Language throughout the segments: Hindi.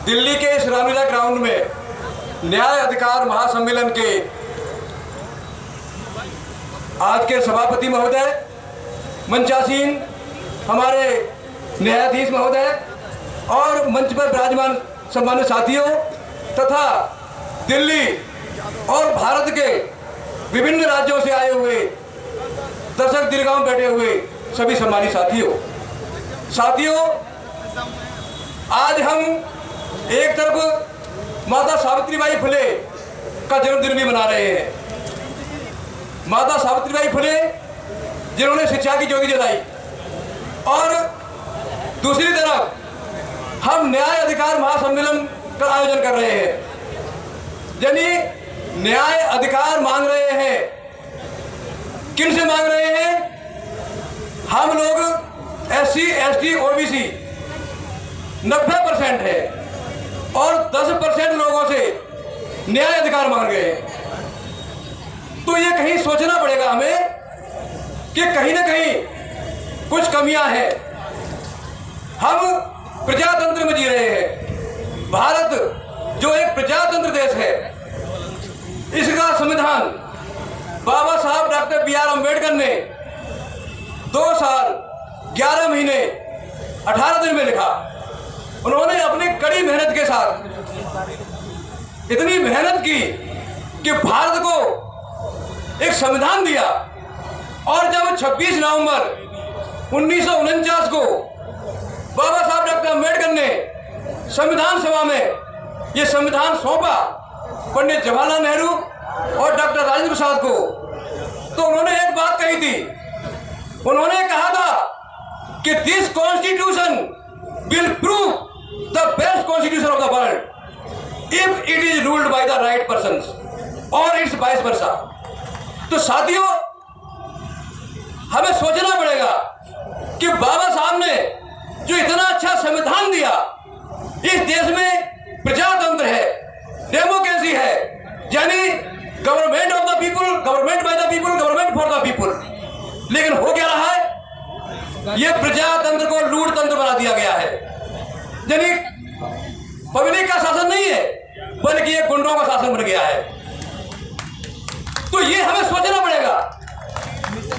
दिल्ली के इस रामलीला ग्राउंड में न्याय अधिकार महासम्मेलन के आज के सभापति महोदय, मंचासीन हमारे न्यायाधीश महोदय और मंच पर विराजमान सम्मानित साथियों तथा दिल्ली और भारत के विभिन्न राज्यों से आए हुए दर्शक दीर्घाओं में बैठे हुए सभी सम्मानित साथियों, आज हम एक तरफ माता सावित्रीबाई फुले का जन्मदिन भी मना रहे हैं। माता सावित्रीबाई फुले जिन्होंने शिक्षा की ज्योति जलाई, और दूसरी तरफ हम न्याय अधिकार महासम्मेलन का आयोजन कर रहे हैं। यानी न्याय अधिकार मांग रहे हैं। किन से मांग रहे हैं? हम लोग SC, ST, OBC 90% है और 10% लोगों से न्याय अधिकार मांग रहे हैं। तो ये कहीं सोचना पड़ेगा हमें कि कहीं ना कहीं कुछ कमियां हैं। हम प्रजातंत्र में जी रहे हैं। भारत जो एक प्रजातंत्र देश है, इसका संविधान बाबा साहब डॉक्टर BR अम्बेडकर ने 2 साल 11 महीने 18 दिन में लिखा। उन्होंने अपनी कड़ी मेहनत के साथ इतनी मेहनत की कि भारत को एक संविधान दिया, और जब 26 नवंबर 1949 को बाबा साहब डॉक्टर अम्बेडकर ने संविधान सभा में ये संविधान सौंपा पंडित जवाहरलाल नेहरू और डॉक्टर राजेंद्र प्रसाद को, तो उन्होंने एक बात कही थी। उन्होंने कहा था कि this constitution will prove the best constitution of the world if it is ruled by the right persons और इट्स वाइस वर्सा। तो साथियों, हमें सोचना पड़ेगा कि बाबा साहब ने जो इतना अच्छा संविधान दिया, इस देश में प्रजातंत्र है, डेमोक्रेसी है, यानी government of the people, government by the people, government for the people. लेकिन हो क्या रहा है? यह प्रजातंत्र को लूट तंत्र बना दिया गया है। यानी पब्लिक का शासन नहीं है, बल्कि ये गुंडों का शासन बन गया है। तो ये हमें सोचना पड़ेगा।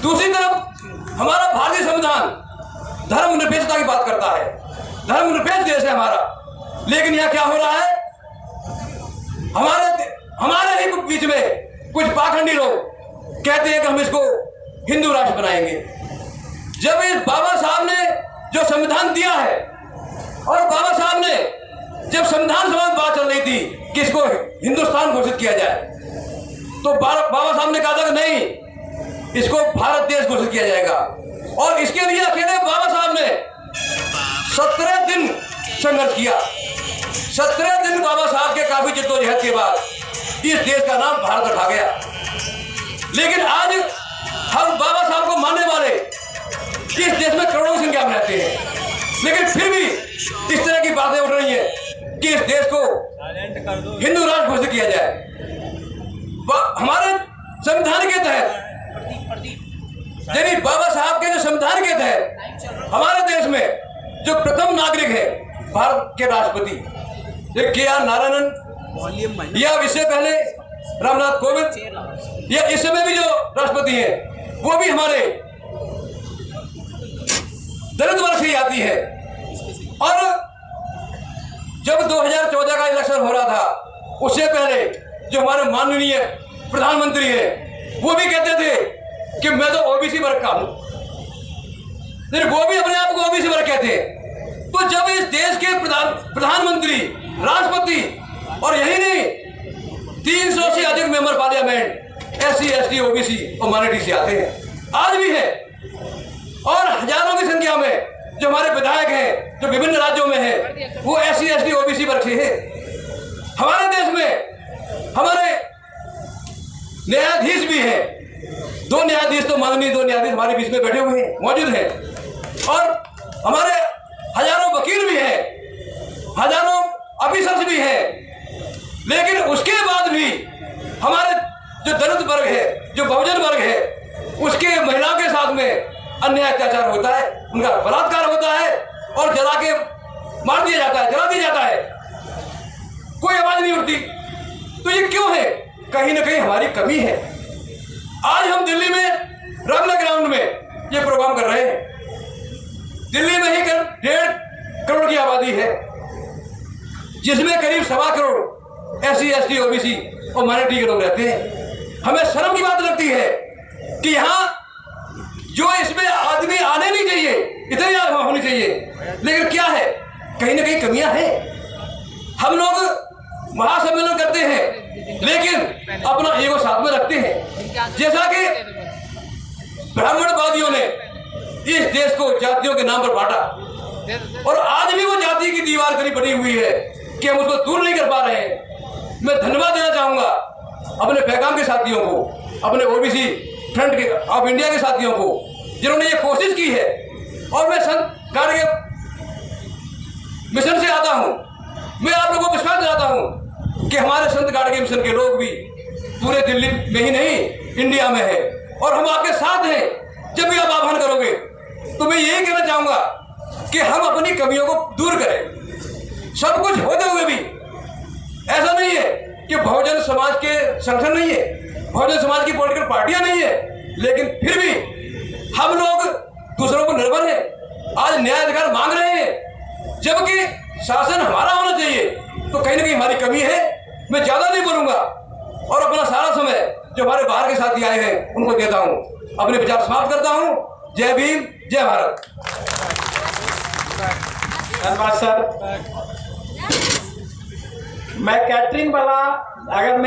दूसरी तरफ हमारा भारतीय संविधान धर्मनिरपेक्षता की बात करता है। धर्मनिरपेक्ष देश है हमारा, लेकिन यह क्या हो रहा है? हमारे ही बीच में कुछ पाखंडी लोग कहते हैं कि हम इसको हिंदू राष्ट्र बनाएंगे। जब इस बाबा साहब ने जो संविधान दिया है, और बाबा साहब ने जब संविधान सभा में बात चल रही थी कि इसको हिंदुस्तान घोषित किया जाए, तो बाबा साहब ने कहा था कि नहीं, इसको भारत देश घोषित किया जाएगा। और इसके लिए अकेले बाबा साहब ने 17 दिन संघर्ष किया। 17 दिन बाबा साहब के काफी जद्दोजहद के बाद इस देश का नाम भारत रखा गया। लेकिन आज हम बाबा साहब को मानने वाले इस देश में करोड़ों की संख्या में रहते हैं, लेकिन फिर भी इस तरह की बातें उठ रही हैं कि इस देश को हिंदू राष्ट्र घोषित किया जाए। हमारे संविधान के तहत, यानी बाबा साहब के जो संविधान के तहत हमारे देश में जो प्रथम नागरिक है भारत के राष्ट्रपति KR नारायणन, या इससे पहले रामनाथ कोविंद, या इस समय भी जो राष्ट्रपति हैं वो भी हमारे दलित वर्ग से ही आती है। और जब 2014 का इलेक्शन हो रहा था, उससे पहले जो हमारे माननीय प्रधानमंत्री हैं वो भी कहते थे कि मैं तो OBC वर्ग का हूं, लेकिन वो भी अपने आप को OBC वर्ग कहते हैं। तो जब इस देश के प्रधानमंत्री, राष्ट्रपति और यही नहीं 300 से अधिक member parliament SC, ST, OBC और माइनॉरिटी से आते हैं, आज भी है, और हजारों की संख्या में जो हमारे विधायक हैं जो विभिन्न राज्यों में हैं वो SC, ST, OBC वर्ग से है। हमारे देश में हमारे न्यायाधीश भी हैं, 2 न्यायाधीश, तो माननीय 2 न्यायाधीश हमारे बीच में बैठे हुए हैं, मौजूद हैं, और हमारे हजारों वकील भी हैं, हजारों ऑफिसर्स भी हैं। लेकिन उसके बाद भी हमारे जो दलित वर्ग है, जो बहुजन वर्ग है, उसके महिलाओं के साथ में अन्याय अत्याचार होता है, उनका बलात्कार होता है और जला के मार दिया जाता है, जला दिया जाता है। ये क्यों है? कहीं ना कहीं हमारी कमी है। आज हम दिल्ली में रमना ग्राउंड में ये प्रोग्राम कर रहे हैं। दिल्ली में ही 1.5 करोड़ की आबादी है, जिसमें करीब 1.25 करोड़ SC ST OBC और माइनॉरिटी के लोग रहते हैं। हमें शर्म की बात लगती है कि यहाँ जो इसमें आदमी आने नहीं चाहिए, इतनी आदमी होनी चाहिए, लेकिन क्या है, कहीं ना कहीं कमियां हैं। हम लोग महासम्मेलन करते हैं लेकिन अपना ईगो साथ में रखते हैं। जैसा कि ब्राह्मणवादियों ने इस देश को जातियों के नाम पर बांटा और आज भी वो जाति की दीवार करी बनी हुई है कि हम उसको दूर नहीं कर पा रहे हैं। मैं धन्यवाद देना चाहूंगा अपने पैगाम के साथियों को, अपने OBC फ्रंट के ऑफ इंडिया के साथियों को, जिन्होंने ये कोशिश की है। और मैं संत गाड़गे मिशन से आता हूं, मैं आप लोगों को विश्वास दिलाता हूं कि हमारे संत गाड़गे मिशन के लोग भी पूरे दिल्ली में ही नहीं इंडिया में है और हम आपके साथ हैं। जब भी आप आह्वान करोगे तो मैं यही कहना चाहूंगा कि हम अपनी कमियों को दूर करें। सब कुछ होते हुए भी ऐसा नहीं है कि बहुजन समाज के संगठन नहीं है, बहुजन समाज की पॉलिटिकल पार्टियां नहीं है, लेकिन फिर भी हम लोग दूसरों पर निर्भर हैं। आज न्याय अधिकार मांग रहे हैं, जबकि शासन हमारा होना चाहिए, तो कहीं ना कहीं हमारी कमी है। मैं ज्यादा नहीं बोलूंगा और अपना सारा समय जो हमारे बाहर के साथी आए हैं उनको देता हूं, अपने विचार समाप्त करता हूं। जय भीम, जय भारत। धन्यवाद सर। मैं कैटरिंग वाला, अगर मैं